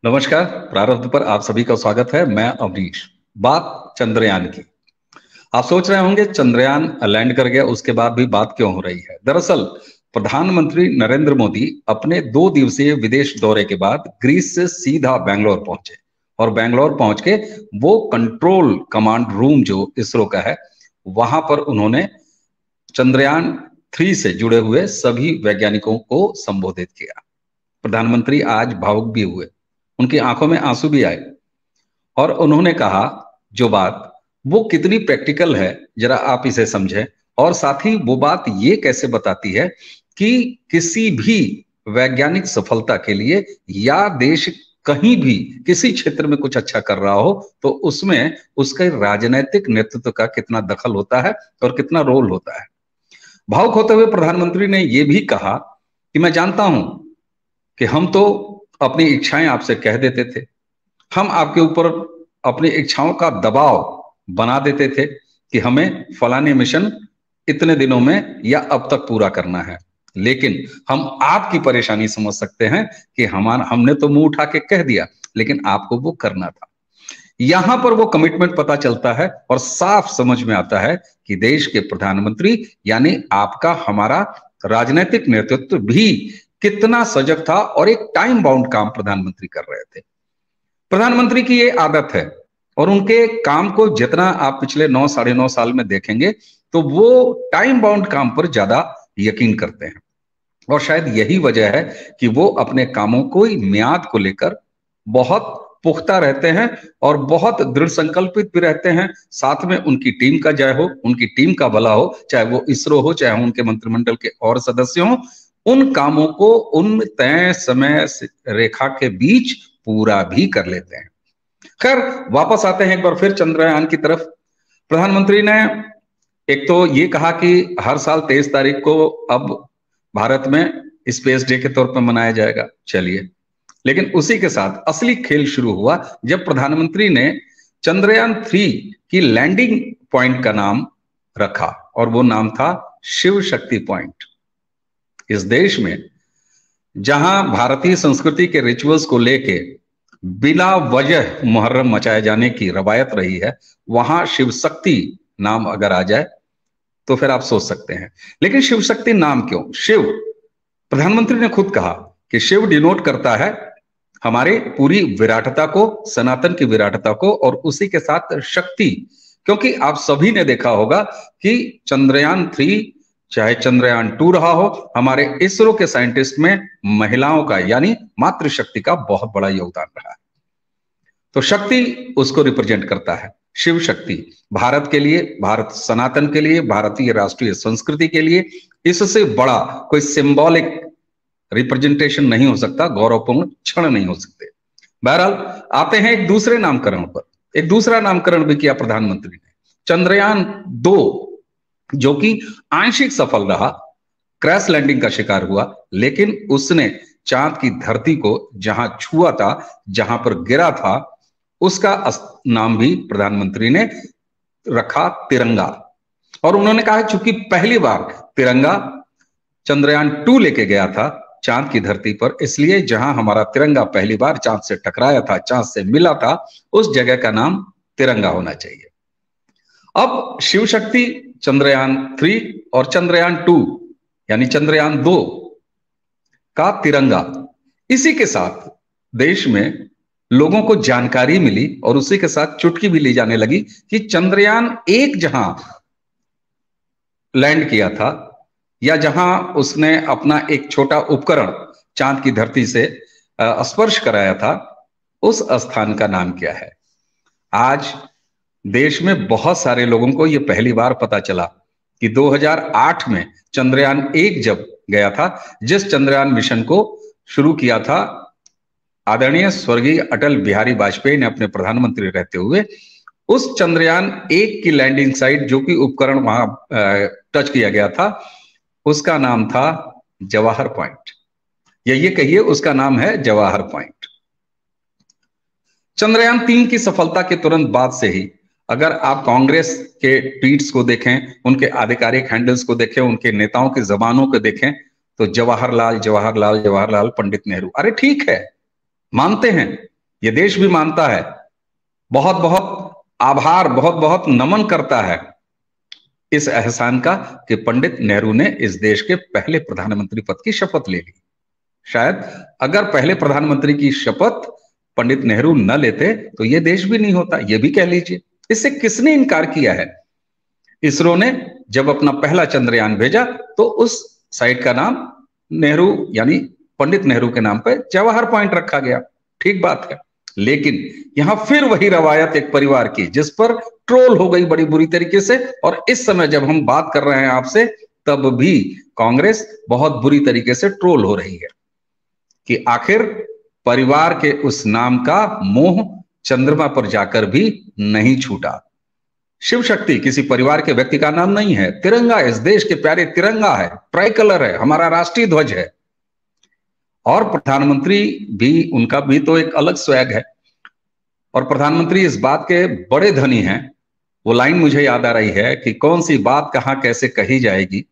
नमस्कार। प्रारब्ध पर आप सभी का स्वागत है। मैं अवनीश। बात चंद्रयान की। आप सोच रहे होंगे चंद्रयान लैंड कर गया, उसके बाद भी बात क्यों हो रही है। दरअसल प्रधानमंत्री नरेंद्र मोदी अपने 2 दिवसीय विदेश दौरे के बाद ग्रीस से सीधा बेंगलोर पहुंचे और बेंगलोर पहुंच के वो कंट्रोल कमांड रूम जो इसरो का है, वहां पर उन्होंने चंद्रयान 3 से जुड़े हुए सभी वैज्ञानिकों को संबोधित किया। प्रधानमंत्री आज भावुक भी हुए, उनकी आंखों में आंसू भी आए और उन्होंने कहा जो बात वो कितनी प्रैक्टिकल है, जरा आप इसे समझें। और साथ ही वो बात ये कैसे बताती है कि किसी भी वैज्ञानिक सफलता के लिए या देश कहीं भी किसी क्षेत्र में कुछ अच्छा कर रहा हो तो उसमें उसके राजनीतिक नेतृत्व का कितना दखल होता है और कितना रोल होता है। भावुक होते हुए प्रधानमंत्री ने यह भी कहा कि मैं जानता हूं कि हम तो अपनी इच्छाएं आपसे कह देते थे, हम आपके ऊपर अपनी इच्छाओं का दबाव बना देते थे कि हमें फलाने मिशन इतने दिनों में या अब तक पूरा करना है, लेकिन हम आपकी परेशानी समझ सकते हैं कि हमने तो मुंह उठा के कह दिया, लेकिन आपको वो करना था। यहां पर वो कमिटमेंट पता चलता है और साफ समझ में आता है कि देश के प्रधानमंत्री यानी आपका हमारा राजनीतिक नेतृत्व भी कितना सजग था और एक टाइम बाउंड काम प्रधानमंत्री कर रहे थे। प्रधानमंत्री की ये आदत है और उनके काम को जितना आप पिछले 9 साढ़े 9 साल में देखेंगे तो वो टाइम बाउंड काम पर ज्यादा यकीन करते हैं और शायद यही वजह है कि वो अपने कामों को मियाद को लेकर बहुत पुख्ता रहते हैं और बहुत दृढ़ संकल्पित भी रहते हैं। साथ में उनकी टीम का जय हो, उनकी टीम का भला हो, चाहे वो इसरो हो, चाहे उनके मंत्रिमंडल के और सदस्य हो, उन कामों को उन तय समय रेखा के बीच पूरा भी कर लेते हैं। खैर, वापस आते हैं एक बार फिर चंद्रयान की तरफ। प्रधानमंत्री ने एक तो ये कहा कि हर साल 23 तारीख को अब भारत में स्पेस डे के तौर पर मनाया जाएगा। चलिए, लेकिन उसी के साथ असली खेल शुरू हुआ जब प्रधानमंत्री ने चंद्रयान 3 की लैंडिंग पॉइंट का नाम रखा और वो नाम था शिव शक्ति पॉइंट। इस देश में जहां भारतीय संस्कृति के रिचुअल्स को लेके बिना वजह मुहर्रम मचाए जाने की रवायत रही है, वहां शिव शक्ति नाम अगर आ जाए तो फिर आप सोच सकते हैं, लेकिन शिव शक्ति नाम क्यों? शिव, प्रधानमंत्री ने खुद कहा कि शिव डिनोट करता है हमारे पूरी विराटता को, सनातन की विराटता को, और उसी के साथ शक्ति। क्योंकि आप सभी ने देखा होगा कि चंद्रयान 3 चाहे चंद्रयान 2 रहा हो, हमारे इसरो के साइंटिस्ट में महिलाओं का यानी मातृशक्ति का बहुत बड़ा योगदान रहा है। तो शक्ति उसको रिप्रेजेंट करता है, शिव शक्ति। भारत के लिए, भारत सनातन के लिए, भारतीय राष्ट्रीय संस्कृति के लिए इससे बड़ा कोई सिंबॉलिक रिप्रेजेंटेशन नहीं हो सकता, गौरवपूर्ण क्षण नहीं हो सकते। बहरहाल आते हैं एक दूसरे नामकरण पर। एक दूसरा नामकरण भी किया प्रधानमंत्री ने, चंद्रयान 2, जो कि आंशिक सफल रहा, क्रैश लैंडिंग का शिकार हुआ, लेकिन उसने चांद की धरती को जहां छुआ था, जहां पर गिरा था, उसका नाम भी प्रधानमंत्री ने रखा तिरंगा। और उन्होंने कहा चूंकि पहली बार तिरंगा चंद्रयान 2 लेके गया था चांद की धरती पर, इसलिए जहां हमारा तिरंगा पहली बार चांद से टकराया था, चांद से मिला था, उस जगह का नाम तिरंगा होना चाहिए। अब शिव शक्ति, चंद्रयान 3 और चंद्रयान 2 यानी चंद्रयान 2 का तिरंगा, इसी के साथ देश में लोगों को जानकारी मिली और उसी के साथ चुटकी भी ली जाने लगी कि चंद्रयान 1 जहां लैंड किया था या जहां उसने अपना एक छोटा उपकरण चांद की धरती से स्पर्श कराया था, उस स्थान का नाम क्या है। आज देश में बहुत सारे लोगों को यह पहली बार पता चला कि 2008 में चंद्रयान 1 जब गया था, जिस चंद्रयान मिशन को शुरू किया था आदरणीय स्वर्गीय अटल बिहारी वाजपेयी ने अपने प्रधानमंत्री रहते हुए, उस चंद्रयान 1 की लैंडिंग साइट जो कि उपकरण वहां टच किया गया था, उसका नाम था जवाहर पॉइंट, या ये कहिए उसका नाम है जवाहर पॉइंट। चंद्रयान 3 की सफलता के तुरंत बाद से ही अगर आप कांग्रेस के ट्वीट्स को देखें, उनके आधिकारिक हैंडल्स को देखें, उनके नेताओं की जबानों को देखें, तो जवाहरलाल जवाहरलाल जवाहरलाल पंडित नेहरू। अरे ठीक है, मानते हैं ये देश भी मानता है, बहुत बहुत आभार, बहुत बहुत नमन करता है इस एहसान का कि पंडित नेहरू ने इस देश के पहले प्रधानमंत्री पद की शपथ ले ली। शायद अगर पहले प्रधानमंत्री की शपथ पंडित नेहरू न लेते तो यह देश भी नहीं होता, यह भी कह लीजिए। इससे किसने इनकार किया है? इसरो ने जब अपना पहला चंद्रयान भेजा तो उस साइट का नाम नेहरू यानी पंडित नेहरू के नाम पर जवाहर पॉइंट रखा गया। ठीक बात है, लेकिन यहां फिर वही रवायत एक परिवार की जिस पर ट्रोल हो गई बड़ी बुरी तरीके से, और इस समय जब हम बात कर रहे हैं आपसे तब भी कांग्रेस बहुत बुरी तरीके से ट्रोल हो रही है कि आखिर परिवार के उस नाम का मोह चंद्रमा पर जाकर भी नहीं छूटा। शिव शक्ति किसी परिवार के व्यक्ति का नाम नहीं है, तिरंगा इस देश के प्यारे तिरंगा है, ट्राई कलर है, हमारा राष्ट्रीय ध्वज है। और प्रधानमंत्री भी, उनका भी तो एक अलग स्वैग है, और प्रधानमंत्री इस बात के बड़े धनी हैं। वो लाइन मुझे याद आ रही है कि कौन सी बात कहां कैसे कही जाएगी,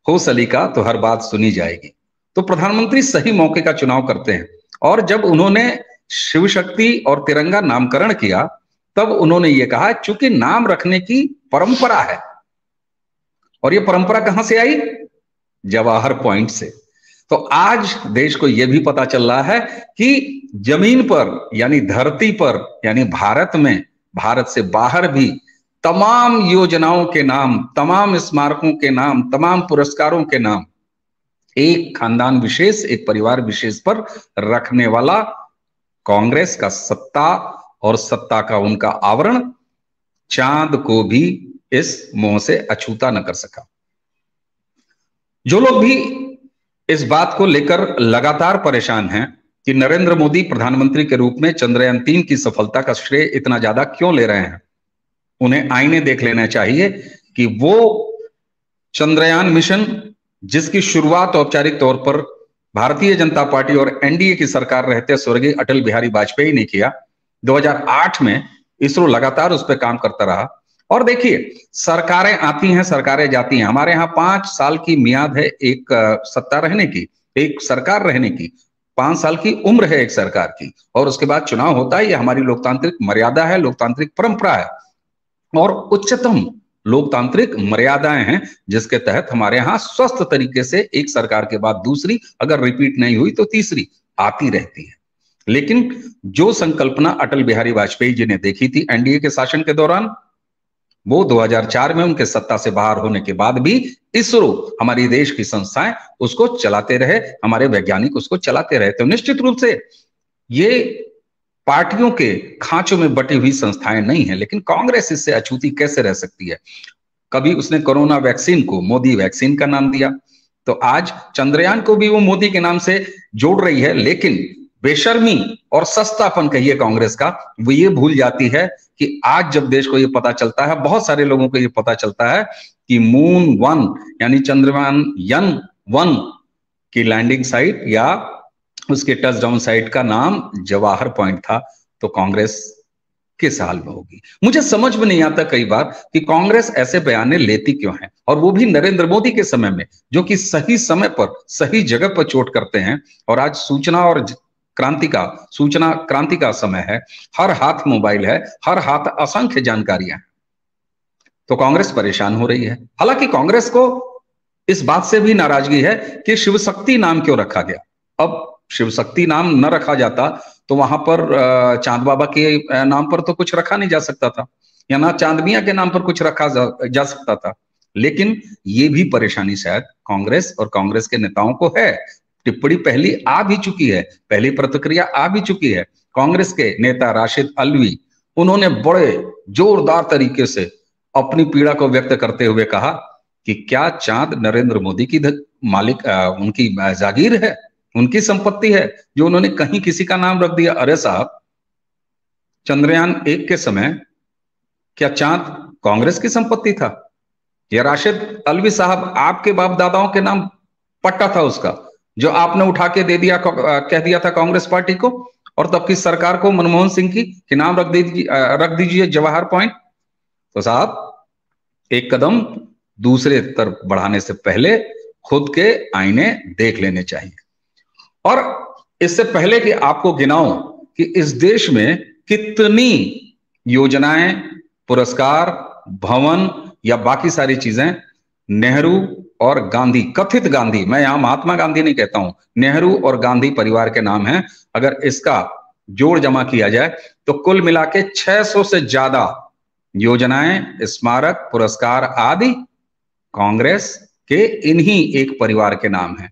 हो सलीका तो हर बात सुनी जाएगी। तो प्रधानमंत्री सही मौके का चुनाव करते हैं, और जब उन्होंने शिव शक्ति और तिरंगा नामकरण किया तब उन्होंने ये कहा चूंकि नाम रखने की परंपरा है, और ये परंपरा कहां से आई? जवाहर पॉइंट से। तो आज देश को यह भी पता चल रहा है कि जमीन पर यानी धरती पर यानी भारत में, भारत से बाहर भी तमाम योजनाओं के नाम, तमाम स्मारकों के नाम, तमाम पुरस्कारों के नाम एक खानदान विशेष, एक परिवार विशेष पर रखने वाला कांग्रेस का सत्ता और सत्ता का उनका आवरण चांद को भी इस मोह से अछूता न कर सका। जो लोग भी इस बात को लेकर लगातार परेशान हैं कि नरेंद्र मोदी प्रधानमंत्री के रूप में चंद्रयान 3 की सफलता का श्रेय इतना ज्यादा क्यों ले रहे हैं, उन्हें आईने देख लेना चाहिए कि वो चंद्रयान मिशन जिसकी शुरुआत औपचारिक तौर पर भारतीय जनता पार्टी और एनडीए की सरकार रहते स्वर्गीय अटल बिहारी वाजपेयी ने किया, 2008 में इसरो लगातार उस पर काम करता रहा। और देखिए, सरकारें आती हैं, सरकारें जाती हैं। हमारे यहाँ 5 साल की मियाद है एक सत्ता रहने की, एक सरकार रहने की, 5 साल की उम्र है एक सरकार की, और उसके बाद चुनाव होता है। ये हमारी लोकतांत्रिक मर्यादा है, लोकतांत्रिक परंपरा है, और उच्चतम लोकतांत्रिक मर्यादाएं हैं जिसके तहत हमारे यहाँ स्वस्थ तरीके से एक सरकार के बाद दूसरी, अगर रिपीट नहीं हुई तो तीसरी आती रहती है। लेकिन जो संकल्पना अटल बिहारी वाजपेयी जी ने देखी थी एनडीए के शासन के दौरान, वो 2004 में उनके सत्ता से बाहर होने के बाद भी इसरो, हमारी देश की संस्थाएं उसको चलाते रहे, हमारे वैज्ञानिक उसको चलाते रहे। तो निश्चित रूप से ये पार्टियों के खांचों में बटी हुई संस्थाएं नहीं है, लेकिन कांग्रेस इससे अछूती कैसे रह सकती है? कभी उसने कोरोना वैक्सीन को मोदी वैक्सीन का नाम दिया, तो आज चंद्रयान को भी वो मोदी के नाम से जोड़ रही है। लेकिन बेशर्मी और सस्तापन कहिए कांग्रेस का, वो ये भूल जाती है कि आज जब देश को ये पता चलता है, बहुत सारे लोगों को ये पता चलता है कि मून 1 यानी चंद्रयान 1 की लैंडिंग साइट या उसके टच डाउन साइट का नाम जवाहर पॉइंट था, तो कांग्रेस किस हाल में होगी? मुझे समझ में नहीं आता कई बार कि कांग्रेस ऐसे बयाने लेती क्यों है, और वो भी नरेंद्र मोदी के समय में, जो कि सही समय पर सही जगह पर चोट करते हैं। और आज सूचना क्रांति का समय है, हर हाथ मोबाइल है, हर हाथ असंख्य जानकारियां हैं, तो कांग्रेस परेशान हो रही है। हालांकि कांग्रेस को इस बात से भी नाराजगी है कि शिव शक्ति नाम क्यों रखा गया। अब शिव शक्ति नाम न रखा जाता तो वहां पर चांद बाबा के नाम पर तो कुछ रखा नहीं जा सकता था, या ना चांद मियां के नाम पर कुछ रखा जा सकता था। लेकिन ये भी परेशानी शायद कांग्रेस और कांग्रेस के नेताओं को है। टिप्पणी पहली आ भी चुकी है, पहली प्रतिक्रिया आ भी चुकी है। कांग्रेस के नेता राशिद अल्वी, उन्होंने बड़े जोरदार तरीके से अपनी पीड़ा को व्यक्त करते हुए कहा कि क्या चांद नरेंद्र मोदी की उनकी जागीर है, उनकी संपत्ति है जो उन्होंने कहीं किसी का नाम रख दिया? अरे साहब, चंद्रयान 1 के समय क्या चांद कांग्रेस की संपत्ति था? या राशिद अल्वी साहब, आपके बाप दादाओं के नाम पट्टा था उसका, जो आपने उठा के दे दिया, कह दिया था कांग्रेस पार्टी को, और तब की सरकार को, मनमोहन सिंह की, कि नाम रख दीजिए जवाहर पॉइंट। तो साहब, एक कदम दूसरे तरफ बढ़ाने से पहले खुद के आईने देख लेने चाहिए। और इससे पहले कि आपको गिनाऊं कि इस देश में कितनी योजनाएं, पुरस्कार, भवन या बाकी सारी चीजें नेहरू और गांधी, कथित गांधी, मैं यहां महात्मा गांधी नहीं कहता हूं, नेहरू और गांधी परिवार के नाम है। अगर इसका जोड़ जमा किया जाए तो कुल मिला के 600 से ज्यादा योजनाएं, स्मारक, पुरस्कार आदि कांग्रेस के इन्हीं एक परिवार के नाम है।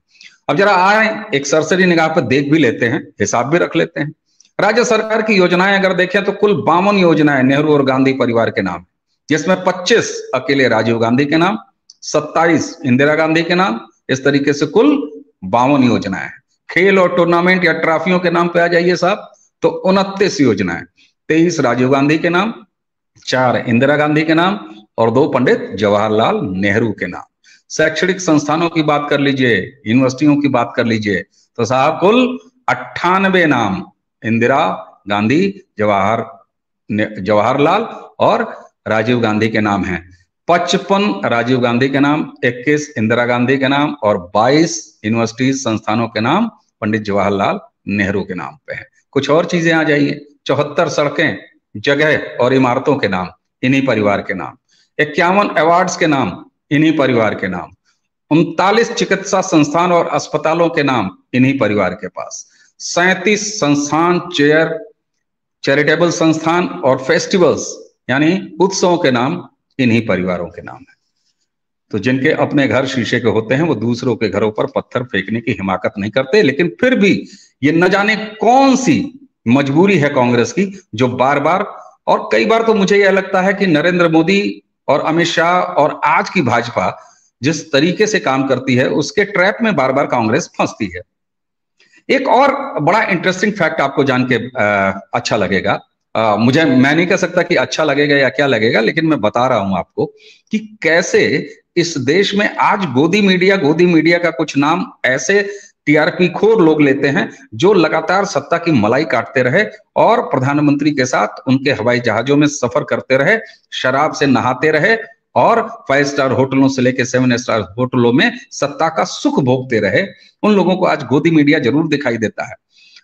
अब जरा आए एक सरसरी निगाह पर देख भी लेते हैं, हिसाब भी रख लेते हैं। राज्य सरकार की योजनाएं अगर देखें तो कुल 52 योजनाएं नेहरू और गांधी परिवार के नाम, जिसमें 25 अकेले राजीव गांधी के नाम, 27 इंदिरा गांधी के नाम, इस तरीके से कुल 52 योजनाएं। खेल और टूर्नामेंट या ट्रॉफियों के नाम पे आ जाइए साहब तो 29 योजनाएं, 23 राजीव गांधी के नाम, 4 इंदिरा गांधी के नाम और 2 पंडित जवाहरलाल नेहरू के नाम। शैक्षणिक संस्थानों की बात कर लीजिए, यूनिवर्सिटियों की बात कर लीजिए तो साहब कुल 98 नाम इंदिरा गांधी, जवाहरलाल और राजीव गांधी के नाम हैं। 55 राजीव गांधी के नाम, 21 इंदिरा गांधी के नाम और 22 यूनिवर्सिटी संस्थानों के नाम पंडित जवाहरलाल नेहरू के नाम पे है। कुछ और चीजें आ जाइए, 74 सड़कें, जगह और इमारतों के नाम इन्हीं परिवार के नाम, 51 अवार्ड्स के नाम इन्हीं परिवार के नाम, 39 चिकित्सा संस्थान और अस्पतालों के नाम इन्हीं परिवार के पास, 37 संस्थान, चैरिटेबल संस्थान और फेस्टिवल्स यानी उत्सवों के नाम इन्हीं परिवारों के नाम है। तो जिनके अपने घर शीशे के होते हैं वो दूसरों के घरों पर पत्थर फेंकने की हिमाकत नहीं करते, लेकिन फिर भी ये न जाने कौन सी मजबूरी है कांग्रेस की जो बार बार, और कई बार तो मुझे यह लगता है कि नरेंद्र मोदी और अमित शाह और आज की भाजपा जिस तरीके से काम करती है उसके ट्रैप में बार बार कांग्रेस फंसती है। एक और बड़ा इंटरेस्टिंग फैक्ट आपको जान के अच्छा लगेगा, मैं नहीं कह सकता कि अच्छा लगेगा या क्या लगेगा, लेकिन मैं बता रहा हूं आपको कि कैसे इस देश में आज गोदी मीडिया का कुछ नाम ऐसे टीआरपी खोर लोग लेते हैं जो लगातार सत्ता की मलाई काटते रहे और प्रधानमंत्री के साथ उनके हवाई जहाजों में सफर करते रहे, शराब से नहाते रहे और 5 स्टार होटलों से लेकर 7 स्टार होटलों में सत्ता का सुख भोगते रहे। उन लोगों को आज गोदी मीडिया जरूर दिखाई देता है।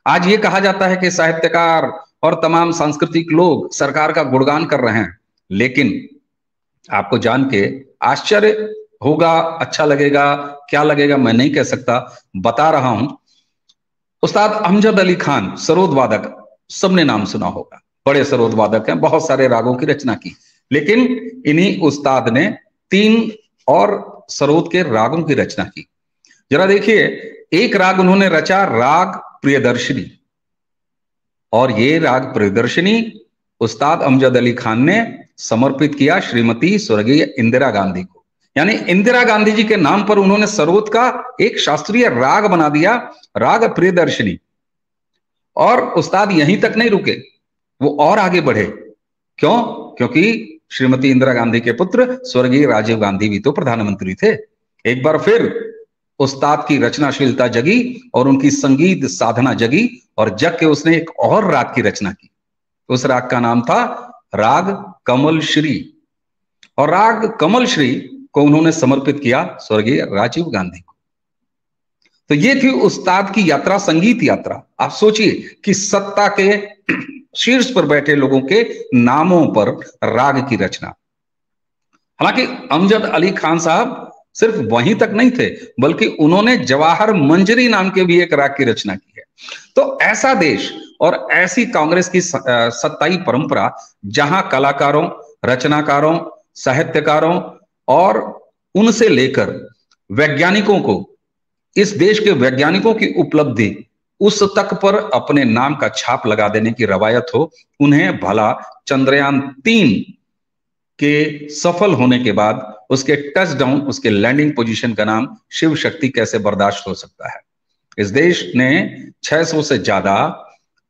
आज ये कहा जाता है कि साहित्यकार और तमाम सांस्कृतिक लोग सरकार का गुणगान कर रहे हैं, लेकिन आपको जान के आश्चर्य होगा, अच्छा लगेगा, क्या लगेगा मैं नहीं कह सकता, बता रहा हूं। उस्ताद अमजद अली खान सरोद वादक, सबने नाम सुना होगा, बड़े सरोद वादक हैं, बहुत सारे रागों की रचना की, लेकिन इन्हीं उस्ताद ने 3 और सरोद के रागों की रचना की। जरा देखिए, एक राग उन्होंने रचा, राग प्रियदर्शनी, और ये राग प्रियदर्शनी उस्ताद अमजद अली खान ने समर्पित किया श्रीमती स्वर्गीय इंदिरा गांधी को। यानी इंदिरा गांधी जी के नाम पर उन्होंने सरोद का एक शास्त्रीय राग बना दिया, राग प्रियदर्शनी। और उस्ताद यहीं तक नहीं रुके, वो और आगे बढ़े। क्यों? क्योंकि श्रीमती इंदिरा गांधी के पुत्र स्वर्गीय राजीव गांधी भी तो प्रधानमंत्री थे। एक बार फिर उस्ताद की रचनाशीलता जगी और उनकी संगीत साधना जगी, और जग के उसने एक और राग की रचना की। उस राग का नाम था राग कमल श्री, और राग कमल श्री को उन्होंने समर्पित किया स्वर्गीय राजीव गांधी को। तो ये थी उस्ताद की यात्रा, संगीत यात्रा। आप सोचिए कि सत्ता के शीर्ष पर बैठे लोगों के नामों पर राग की रचना। हालांकि अमजद अली खान साहब सिर्फ वहीं तक नहीं थे, बल्कि उन्होंने जवाहर मंजरी नाम के भी एक राग की रचना की है। तो ऐसा देश और ऐसी कांग्रेस की सत्ताई परंपरा, जहां कलाकारों, रचनाकारों, साहित्यकारों और उनसे लेकर वैज्ञानिकों को, इस देश के वैज्ञानिकों की उपलब्धि उस तक पर अपने नाम का छाप लगा देने की रवायत हो, उन्हें भला चंद्रयान 3 के सफल होने के बाद उसके टच डाउन, उसके लैंडिंग पोजीशन का नाम शिव शक्ति कैसे बर्दाश्त हो सकता है? इस देश ने 600 से ज्यादा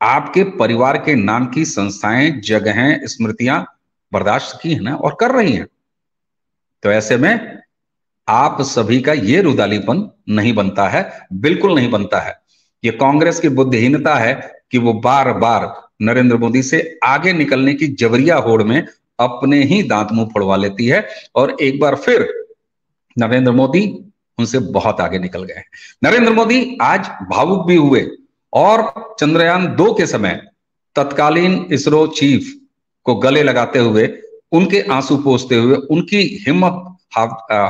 आपके परिवार के नाम की संस्थाएं, जगहें, स्मृतियां बर्दाश्त की है ना, और कर रही हैं। तो ऐसे में आप सभी का ये रुदालीपन नहीं बनता है, बिल्कुल नहीं बनता है। ये कांग्रेस की बुद्धिहीनता है कि वो बार बार नरेंद्र मोदी से आगे निकलने की जबरिया होड़ में अपने ही दांत मुंह फोड़वा लेती है, और एक बार फिर नरेंद्र मोदी उनसे बहुत आगे निकल गए। नरेंद्र मोदी आज भावुक भी हुए और चंद्रयान 2 के समय तत्कालीन इसरो चीफ को गले लगाते हुए, उनके आंसू पोंछते हुए, उनकी हिम्मत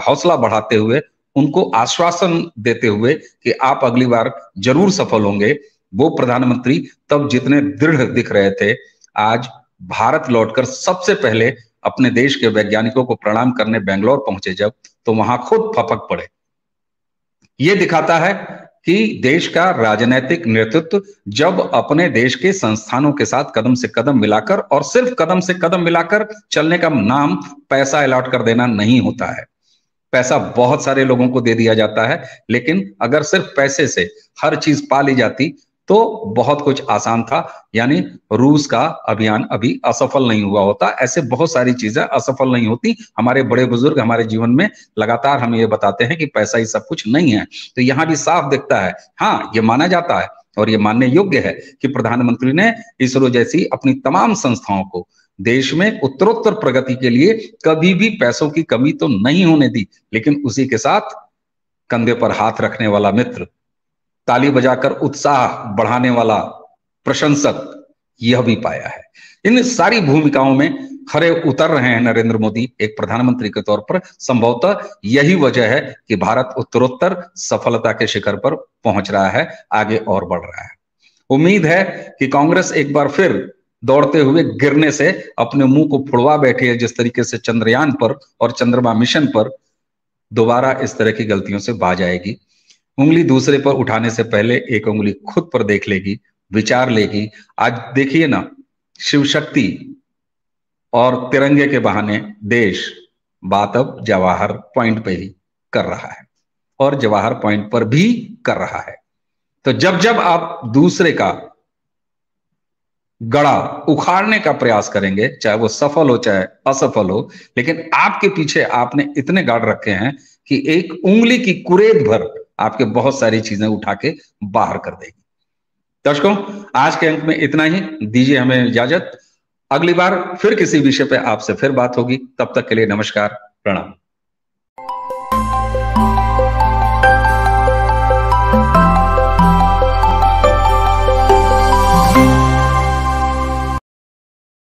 हौसला बढ़ाते हुए, उनको आश्वासन देते हुए कि आप अगली बार जरूर सफल होंगे, वो प्रधानमंत्री तब जितने दृढ़ दिख रहे थे, आज भारत लौटकर सबसे पहले अपने देश के वैज्ञानिकों को प्रणाम करने बेंगलोर पहुंचे जब, तो वहां खुद फपक पड़े। ये दिखाता है कि देश का राजनीतिक नेतृत्व जब अपने देश के संस्थानों के साथ कदम से कदम मिलाकर, और सिर्फ कदम से कदम मिलाकर चलने का नाम पैसा अलॉट कर देना नहीं होता है। पैसा बहुत सारे लोगों को दे दिया जाता है, लेकिन अगर सिर्फ पैसे से हर चीज पा ली जाती तो बहुत कुछ आसान था। यानी रूस का अभियान अभी असफल नहीं हुआ होता। ऐसे बहुत सारी चीजें असफल नहीं होती। हमारे बड़े बुजुर्ग हमारे जीवन में लगातार हमें ये बताते हैं कि पैसा ही सब कुछ नहीं है। तो यहां भी साफ दिखता है, हाँ, ये माना जाता है और ये मानने योग्य है कि प्रधानमंत्री ने इसरो जैसी अपनी तमाम संस्थाओं को देश में उत्तरोत्तर प्रगति के लिए कभी भी पैसों की कमी तो नहीं होने दी, लेकिन उसी के साथ कंधे पर हाथ रखने वाला मित्र, ताली बजाकर उत्साह बढ़ाने वाला प्रशंसक, यह भी पाया है। इन सारी भूमिकाओं में खरे उतर रहे हैं नरेंद्र मोदी एक प्रधानमंत्री के तौर पर। संभवतः यही वजह है कि भारत उत्तरोत्तर सफलता के शिखर पर पहुंच रहा है, आगे और बढ़ रहा है। उम्मीद है कि कांग्रेस एक बार फिर दौड़ते हुए गिरने से अपने मुंह को फुड़वा बैठी है, जिस तरीके से चंद्रयान पर और चंद्रमा मिशन पर दोबारा इस तरह की गलतियों से बाज आएगी। उंगली दूसरे पर उठाने से पहले एक उंगली खुद पर देख लेगी, विचार लेगी। आज देखिए ना, शिव शक्ति और तिरंगे के बहाने देश बात अब जवाहर पॉइंट पे ही कर रहा है, और जवाहर पॉइंट पर भी कर रहा है। तो जब जब आप दूसरे का गड़ा उखाड़ने का प्रयास करेंगे, चाहे वो सफल हो चाहे असफल हो, लेकिन आपके पीछे आपने इतने गार्ड रखे हैं कि एक उंगली की कुरेद भर आपके बहुत सारी चीजें उठा के बाहर कर देगी। दर्शकों, आज के अंक में इतना ही। दीजिए हमें इजाजत। अगली बार फिर किसी विषय पे आपसे फिर बात होगी। तब तक के लिए नमस्कार, प्रणाम।